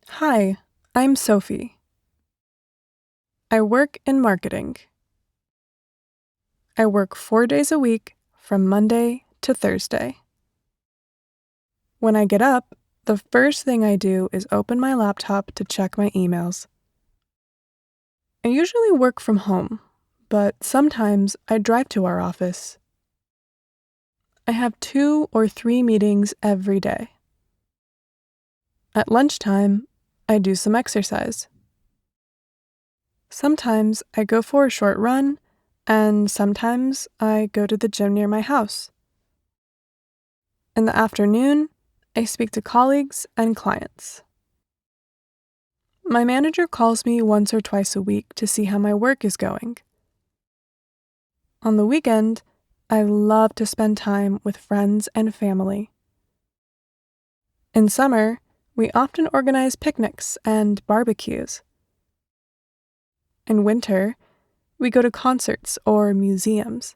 Hi, I'm Sophie. I work in marketing. I work 4 days a week from Monday to Thursday. When I get up, the first thing I do is open my laptop to check my emails. I usually work from home, but sometimes I drive to our office. I have 2 or 3 meetings every day. At lunchtime, I do some exercise. Sometimes I go for a short run, and sometimes I go to the gym near my house. In the afternoon, I speak to colleagues and clients. My manager calls me once or twice a week to see how my work is going. On the weekend, I love to spend time with friends and family. In summer, we often organize picnics and barbecues. In winter, we go to concerts or museums.